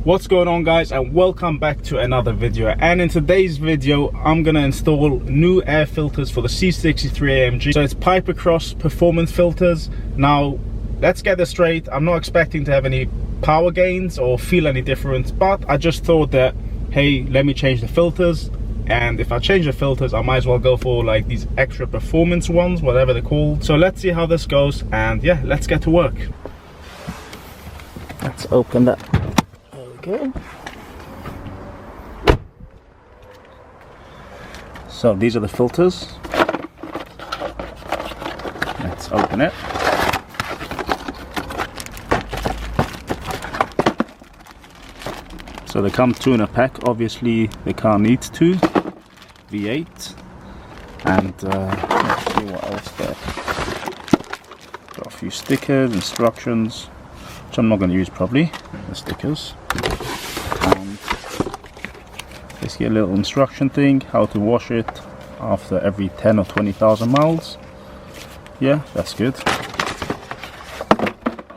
What's going on, guys, and welcome back to another video. And in today's video I'm gonna install new air filters for the C63 AMG. So it's Pipercross performance filters. Now let's get this straight, I'm not expecting to have any power gains or feel any difference, but I just thought that, hey, let me change the filters. And if I change the filters, I might as well go for like these extra performance ones, whatever they're called. So let's see how this goes, and yeah, let's get to work. Let's open that. There we go. So these are the filters. Let's open it. So they come two in a pack. Obviously the car needs two. V8, and let's see what else there. Got a few stickers, instructions, which I'm not going to use probably, the stickers. And basically a little instruction thing, how to wash it after every 10 or 20,000 miles. Yeah, that's good.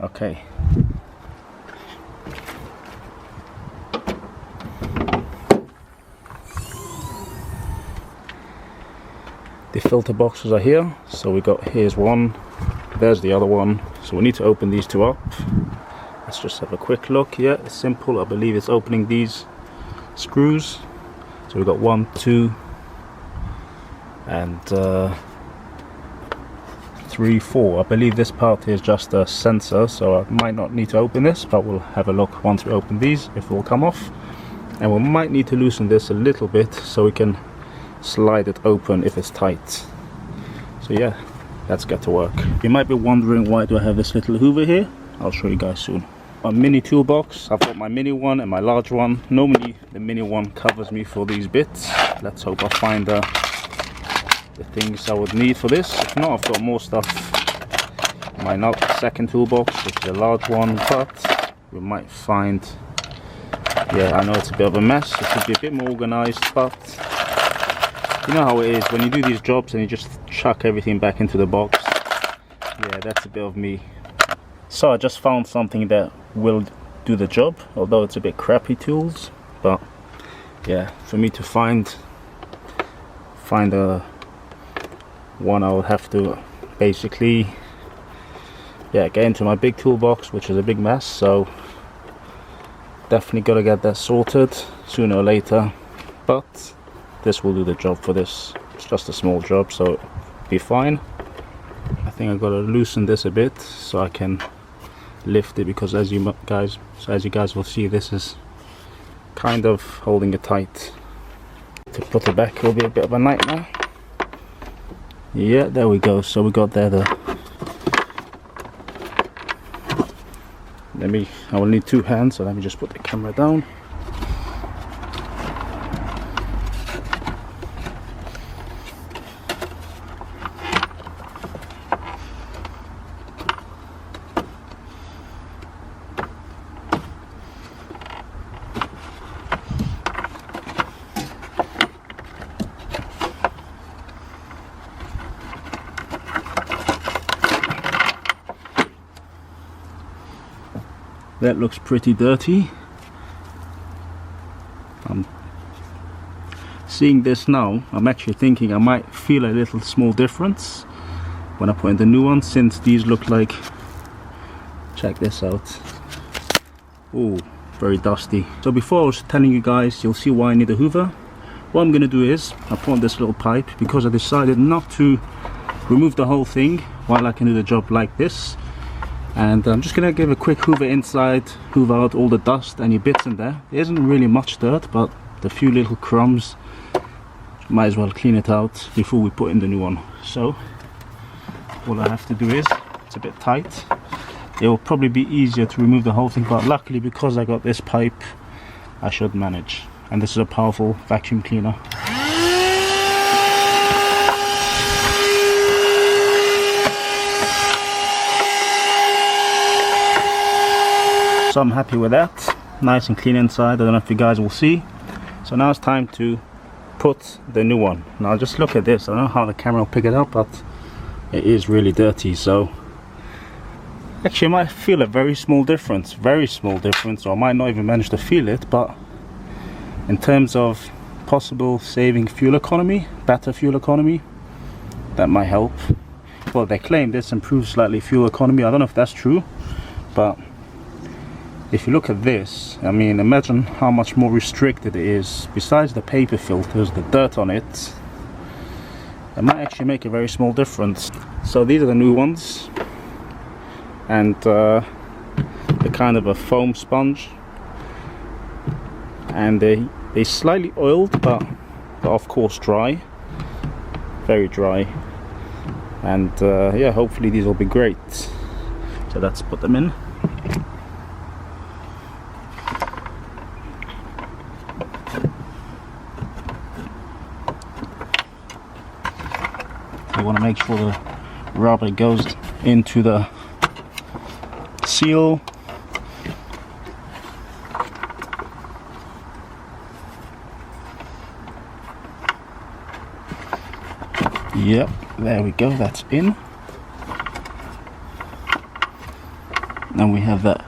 Okay. The filter boxes are here, so we got, here's one, there's the other one, so we need to open these two up. Let's just have a quick look. Yeah, it's simple. I believe it's opening these screws. So we've got 1, 2 and 3, 4. I believe this part here is just a sensor, so I might not need to open this, but we'll have a look once we open these if it will come off. And we might need to loosen this a little bit so we can slide it open if it's tight. So yeah, let's get to work. You might be wondering, why do I have this little hoover here? I'll show you guys soon. A mini toolbox. I've got my mini one and my large one. Normally the mini one covers me for these bits. Let's hope I find the things I would need for this. If not, I've got more stuff in my second toolbox, which is a large one, but we might find, yeah, I know it's a bit of a mess. It should be a bit more organized, but you know how it is when you do these jobs and you just chuck everything back into the box. Yeah, that's a bit of me. So I just found something that will do the job, although it's a bit crappy tools. But yeah, for me to find a one, I would have to basically, yeah, get into my big toolbox, which is a big mess. So definitely got to get that sorted sooner or later. But this will do the job for this. It's just a small job, so it'll be fine. I think I've got to loosen this a bit so I can lift it, because as you guys will see, this is kind of holding it tight. To put it back will be a bit of a nightmare. Yeah, there we go. So we got there I will need two hands, so let me just put the camera down. That looks pretty dirty. I'm seeing this now, I'm actually thinking I might feel a little small difference when I put in the new one, since these look like, check this out. Oh, very dusty. So before I was telling you guys, you'll see why I need a hoover. What I'm gonna do is, I put on this little pipe because I decided not to remove the whole thing while I can do the job like this. And I'm just gonna give a quick hoover inside, hoover out all the dust, any bits in there. There isn't really much dirt, but the few little crumbs, might as well clean it out before we put in the new one. So all I have to do is, it's a bit tight, it will probably be easier to remove the whole thing, but luckily because I got this pipe, I should manage. And this is a powerful vacuum cleaner. So I'm happy with that, nice and clean inside. I don't know if you guys will see. So now it's time to put the new one. Now just look at this. I don't know how the camera will pick it up, but it is really dirty. So Actually, I might feel a very small difference, or I might not even manage to feel it, but in terms of possible saving fuel economy, better fuel economy, that might help. Well, they claim this improves slightly fuel economy. I don't know if that's true, but if you look at this, I mean, imagine how much more restricted it is. Besides the paper filters, the dirt on it, it might actually make a very small difference. So these are the new ones, and they're kind of a foam sponge, and they slightly oiled, but of course dry, very dry. And yeah, hopefully these will be great. So let's put them in. I want to make sure the rubber goes into the seal. Yep, there we go, that's in. And we have that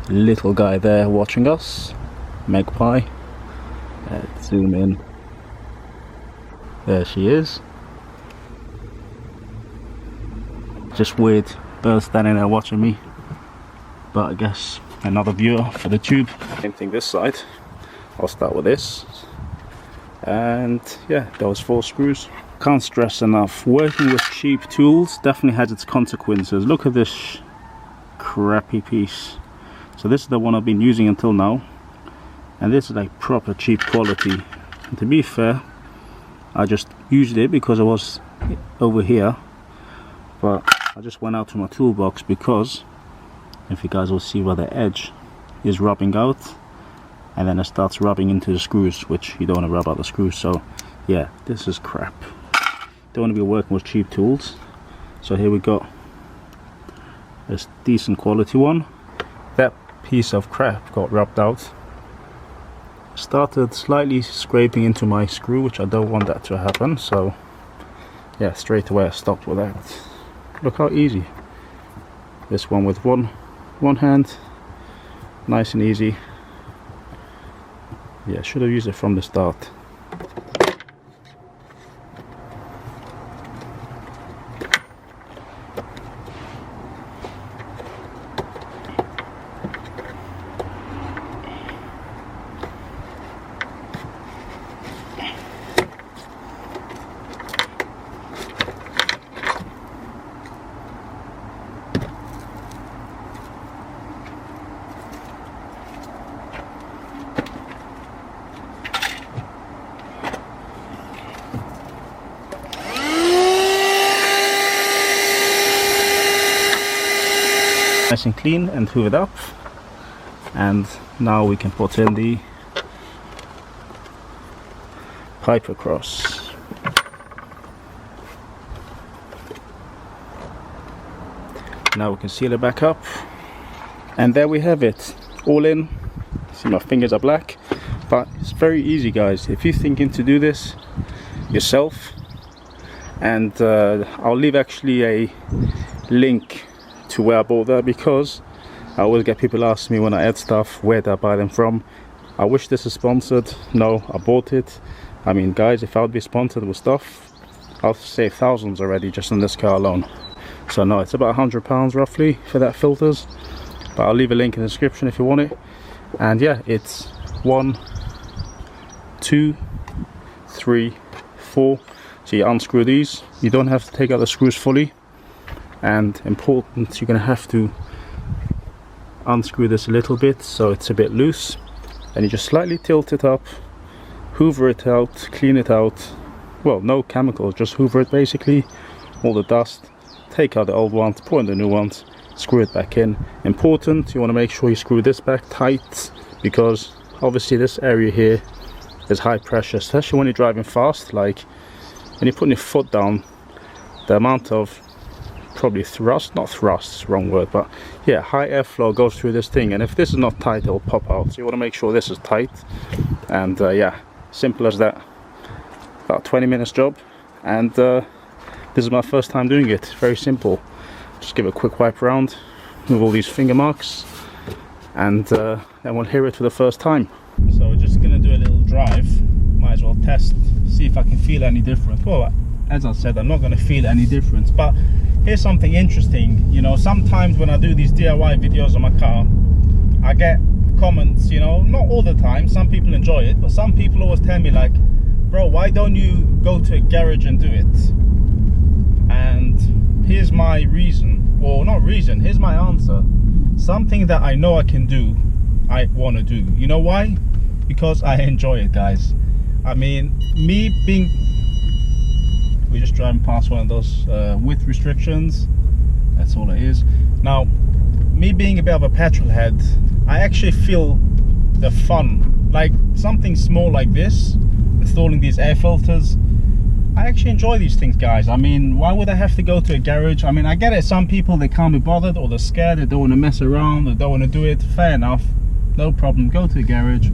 little guy there watching us, Magpie. Let's zoom in. There she is. Just weird bird standing there watching me, but I guess another viewer for the tube. Same thing this side. I'll start with this, and yeah, those 4 screws. Can't stress enough, working with cheap tools definitely has its consequences. Look at this crappy piece. So this is the one I've been using until now, and this is like proper cheap quality. And to be fair, I just used it because I was over here, but I just went out to my toolbox because if you guys will see where the edge is rubbing out, and then it starts rubbing into the screws, which you don't want to rub out the screws. So yeah, this is crap. Don't want to be working with cheap tools. So here we got this decent quality one. That piece of crap got rubbed out. Started slightly scraping into my screw, which I don't want that to happen. So yeah, straight away I stopped with that. Look how easy. This one with one hand, nice and easy. Yeah, should have used it from the start. Nice and clean and hoovered up, and now we can put in the Pipercross. Now we can seal it back up, and there we have it, all in. See, my fingers are black, but it's very easy, guys. If you're thinking to do this yourself, and I'll leave actually a link to where I bought that, because I always get people ask me when I add stuff, where did I buy them from. I wish this is sponsored. No, I bought it. I mean, guys, if I would be sponsored with stuff, I'll save thousands already just on this car alone. So no, it's about £100 roughly for that filters, but I'll leave a link in the description if you want it. And yeah, it's 1, 2, 3, 4. So you unscrew these. You don't have to take out the screws fully. And important, you're going to have to unscrew this a little bit so it's a bit loose, and you just slightly tilt it up, hoover it out, clean it out. Well, no chemicals, just hoover it basically, all the dust, take out the old ones, put in the new ones, screw it back in. Important, you want to make sure you screw this back tight, because obviously this area here is high pressure, especially when you're driving fast. Like when you're putting your foot down, the amount of probably thrust, not thrust, wrong word, but yeah, high airflow goes through this thing, and if this is not tight, it'll pop out. So you want to make sure this is tight. And yeah, simple as that. About 20 minutes job, and this is my first time doing it. Very simple. Just give it a quick wipe around, with all these finger marks, and then we'll hear it for the first time. So we're just gonna do a little drive, might as well test, see if I can feel any difference. Well, as I said, I'm not gonna feel any difference, but here's something interesting. You know, sometimes when I do these DIY videos on my car, I get comments, you know, not all the time, some people enjoy it, but some people always tell me like, bro, why don't you go to a garage and do it? And here's my reason, or not reason, here's my answer. Something that I know I can do, I want to do. You know why? Because I enjoy it, guys. I mean, we're just driving past one of those width restrictions, that's all it is. Now, me being a bit of a petrol head, I actually feel the fun, like something small like this, installing these air filters. I actually enjoy these things, guys. I mean, why would I have to go to a garage? I mean, I get it, some people, they can't be bothered, or they're scared, they don't want to mess around, they don't want to do it. Fair enough, no problem, go to a garage,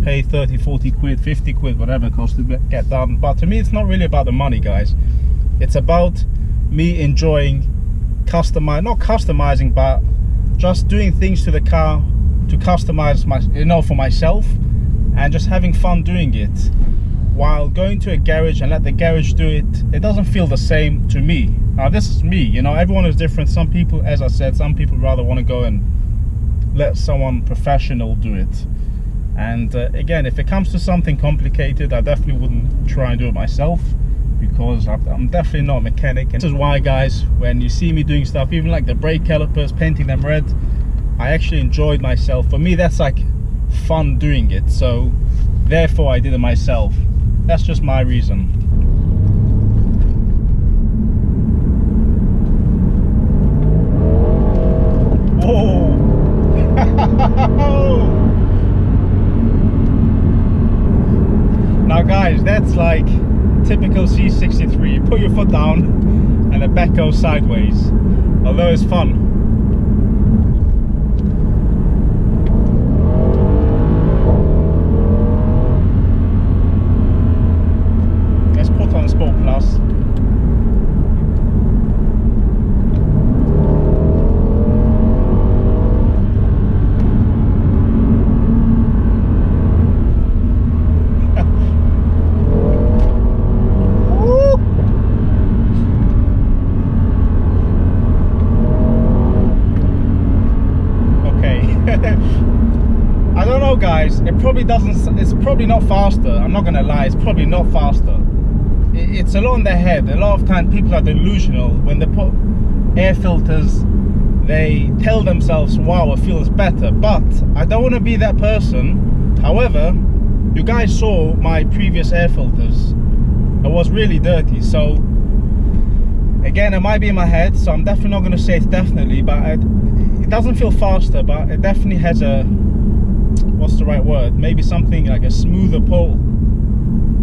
pay 30, 40 quid, 50 quid, whatever it costs to get done. But to me, it's not really about the money, guys. It's about me enjoying not customizing, but just doing things to the car to customize for myself, and just having fun doing it. While going to a garage and let the garage do it, it doesn't feel the same to me. Now, this is me, you know, everyone is different. Some people, as I said, some people rather want to go and let someone professional do it. And again, if it comes to something complicated, I definitely wouldn't try and do it myself, because I'm definitely not a mechanic. And this is why, guys, when you see me doing stuff, even like the brake calipers, painting them red, I actually enjoyed myself. For me, that's like fun doing it, so therefore I did it myself. That's just my reason. Whoa! Now, guys, that's like typical C63. You put your foot down and the back goes sideways. Although it's fun. Sport Plus. Okay. I don't know, guys, it's probably not faster. I'm not gonna lie, it's probably not faster. It's a lot in their head. A lot of times people are delusional when they put air filters. They tell themselves, wow, it feels better, but I don't want to be that person. However, you guys saw my previous air filters. It was really dirty. So again, it might be in my head, so I'm definitely not going to say it's definitely, but it doesn't feel faster, but it definitely has a, what's the right word, maybe something like a smoother pull.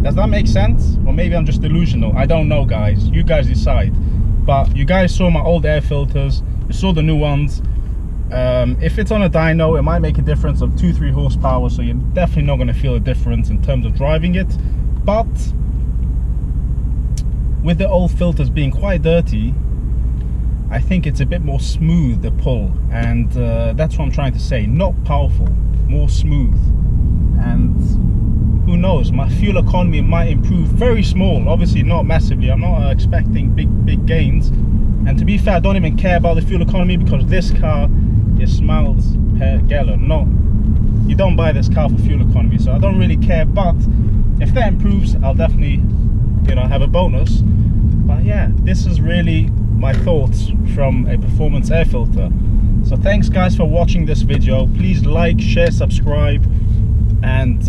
Does that make sense? Or maybe I'm just delusional. I don't know, guys. You guys decide. But you guys saw my old air filters. You saw the new ones. If it's on a dyno, it might make a difference of 2-3 horsepower. So you're definitely not going to feel a difference in terms of driving it. But with the old filters being quite dirty, I think it's a bit more smooth, the pull. And that's what I'm trying to say. Not powerful, more smooth. And who knows, my fuel economy might improve. Very small, obviously not massively. I'm not expecting big gains. And to be fair, I don't even care about the fuel economy, because this car is miles per gallon. You don't buy this car for fuel economy, so I don't really care. But if that improves, I'll definitely, you know, have a bonus. But yeah, this is really my thoughts from a performance air filter. So thanks, guys, for watching this video. Please like, share, subscribe, and